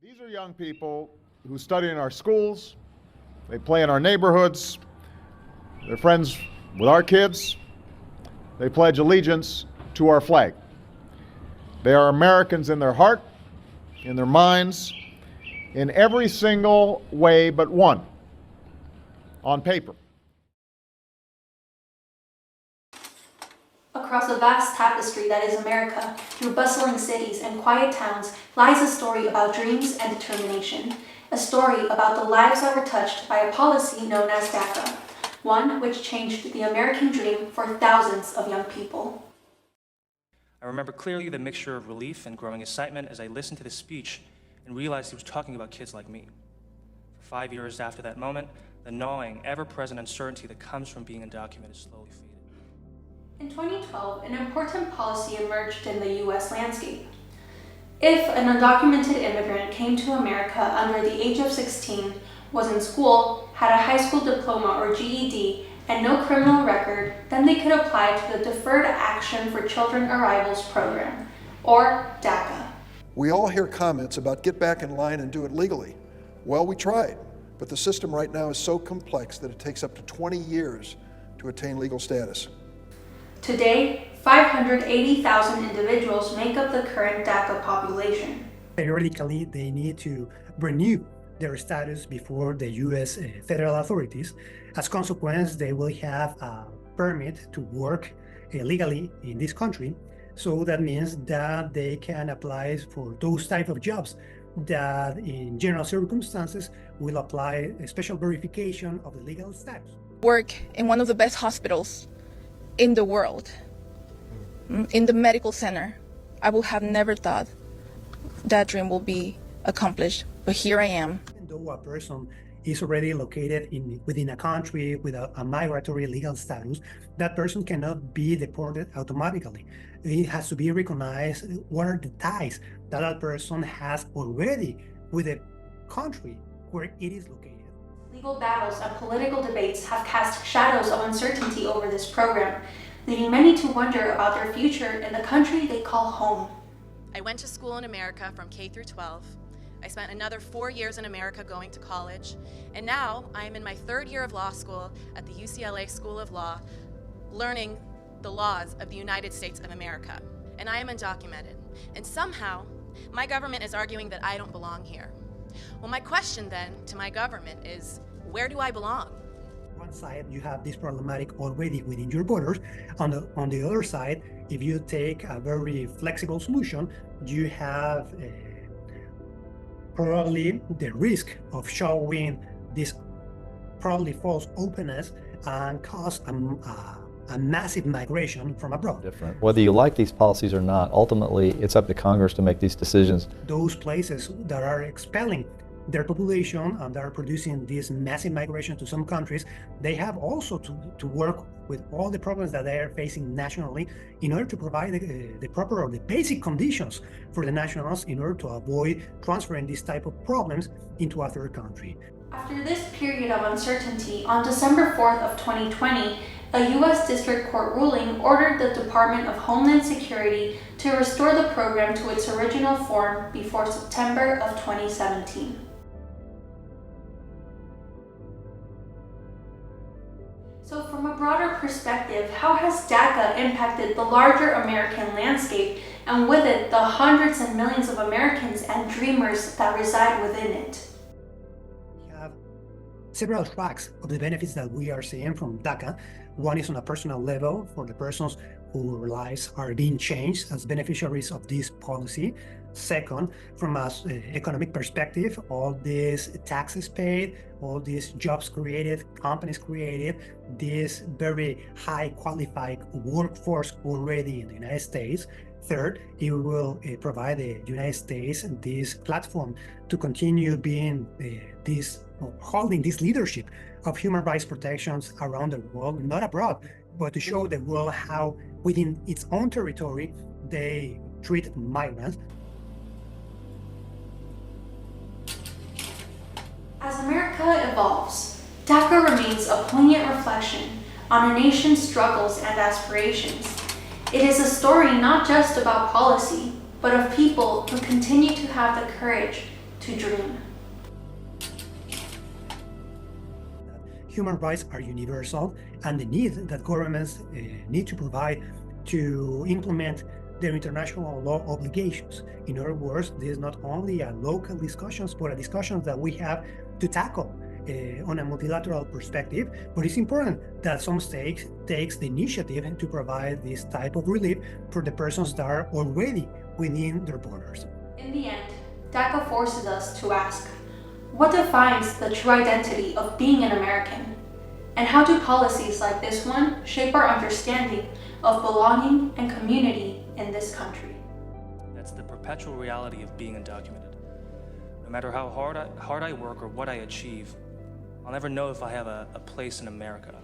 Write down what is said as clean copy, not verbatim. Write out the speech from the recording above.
These are young people who study in our schools, they play in our neighborhoods, they're friends with our kids, they pledge allegiance to our flag. They are Americans in their heart, in their minds, in every single way but one, on paper. Across a vast tapestry that is America, through bustling cities and quiet towns, lies a story about dreams and determination. A story about the lives that were touched by a policy known as DACA, one which changed the American dream for thousands of young people. I remember clearly the mixture of relief and growing excitement as I listened to this speech and realized he was talking about kids like me. For 5 years after that moment, the gnawing, ever-present uncertainty that comes from being undocumented slowly faded. In 2012, an important policy emerged in the U.S. landscape. If an undocumented immigrant came to America under the age of 16, was in school, had a high school diploma or GED, and no criminal record, then they could apply to the Deferred Action for Children Arrivals program, or DACA. We all hear comments about get back in line and do it legally. Well, we tried, but the system right now is so complex that it takes up to 20 years to attain legal status. Today, 580,000 individuals make up the current DACA population. Periodically, they need to renew their status before the U.S. federal authorities. As a consequence, they will have a permit to work legally in this country. So that means that they can apply for those type of jobs that in general circumstances will apply a special verification of the legal status. Work in one of the best hospitals in the world, in the medical center. I would have never thought that dream will be accomplished, but here I am. Even though a person is already located within a country with a migratory legal status, that person cannot be deported automatically. It has to be recognized what are the ties that that person has already with the country where it is located. Legal battles and political debates have cast shadows of uncertainty over this program, leading many to wonder about their future in the country they call home. I went to school in America from K through 12. I spent another 4 years in America going to college, and now I am in my 3rd year of law school at the UCLA School of Law, learning the laws of the United States of America. And I am undocumented, and somehow my government is arguing that I don't belong here. Well, my question then to my government is, where do I belong? On one side, you have this problematic already within your borders. On the other side, if you take a very flexible solution, you have probably the risk of showing this probably false openness and cause a massive migration from abroad. Different. Whether you like these policies or not, ultimately it's up to Congress to make these decisions. Those places that are expelling their population and that are producing this massive migration to some countries, they have also to work with all the problems that they are facing nationally in order to provide the proper or the basic conditions for the nationals in order to avoid transferring this type of problems into a third country. After this period of uncertainty, on December 4th of 2020, a U.S. District Court ruling ordered the Department of Homeland Security to restore the program to its original form before September of 2017. So from a broader perspective, how has DACA impacted the larger American landscape, and with it, the hundreds and millions of Americans and dreamers that reside within it? We have several tracks of the benefits that we are seeing from DACA. One is on a personal level for the persons whose lives are being changed as beneficiaries of this policy. Second, from an economic perspective, all these taxes paid, all these jobs created, companies created, this very high qualified workforce already in the United States. Third, it will provide the United States this platform to continue being holding this leadership of human rights protections around the world, not abroad, but to show the world how within its own territory they treat migrants. As America evolves, DACA remains a poignant reflection on a nation's struggles and aspirations. It is a story not just about policy, but of people who continue to have the courage to dream. Human rights are universal, and the need that governments need to provide to implement their international law obligations. In other words, this is not only a local discussions, but a discussion that we have to tackle on a multilateral perspective. But it's important that some states takes the initiative to provide this type of relief for the persons that are already within their borders. In the end, DACA forces us to ask, what defines the true identity of being an American? And how do policies like this one shape our understanding of belonging and community in this country? That's the perpetual reality of being undocumented. No matter how hard I work or what I achieve, I'll never know if I have a place in America.